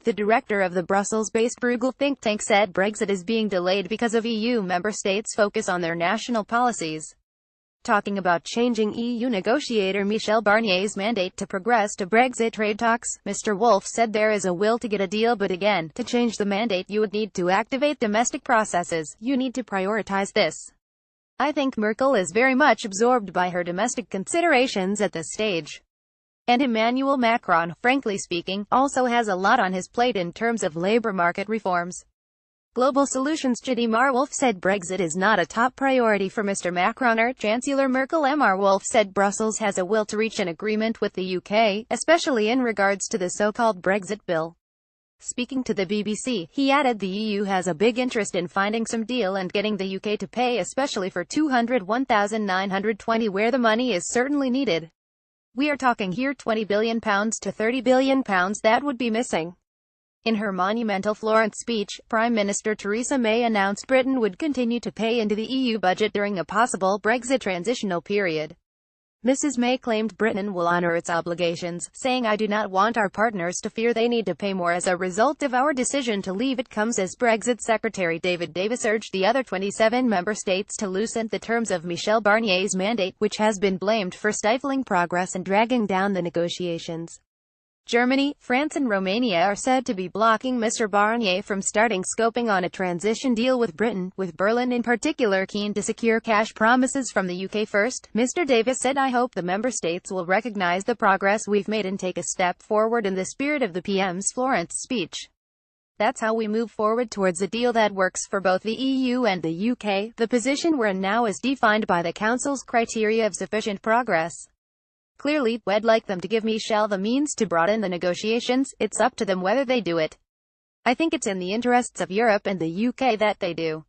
The director of the Brussels-based Bruegel think tank said Brexit is being delayed because of EU member states' focus on their national policies. Talking about changing EU negotiator Michel Barnier's mandate to progress to Brexit trade talks, Mr. Wolf said there is a will to get a deal, but again, to change the mandate you would need to activate domestic processes. You need to prioritize this. I think Merkel is very much absorbed by her domestic considerations at this stage. And Emmanuel Macron, frankly speaking, also has a lot on his plate in terms of labor market reforms. Global Solutions Chidimar Wolf said Brexit is not a top priority for Mr. Macron or Chancellor Merkel. Mr. Wolf said Brussels has a will to reach an agreement with the UK, especially in regards to the so-called Brexit bill. Speaking to the BBC, he added the EU has a big interest in finding some deal and getting the UK to pay, especially for £201,920, where the money is certainly needed. We are talking here £20 billion to £30 billion that would be missing. In her monumental Florence speech, Prime Minister Theresa May announced Britain would continue to pay into the EU budget during a possible Brexit transitional period. Mrs. May claimed Britain will honour its obligations, saying, "I do not want our partners to fear they need to pay more as a result of our decision to leave." It comes as Brexit Secretary David Davis urged the other 27 member states to loosen the terms of Michel Barnier's mandate, which has been blamed for stifling progress and dragging down the negotiations. Germany, France and Romania are said to be blocking Mr. Barnier from starting scoping on a transition deal with Britain, with Berlin in particular keen to secure cash promises from the UK first. Mr. Davis said, "I hope the member states will recognise the progress we've made and take a step forward in the spirit of the PM's Florence speech. That's how we move forward towards a deal that works for both the EU and the UK. The position we're in now is defined by the Council's criteria of sufficient progress. Clearly, we'd like them to give Michel the means to broaden the negotiations. It's up to them whether they do it. I think it's in the interests of Europe and the UK that they do."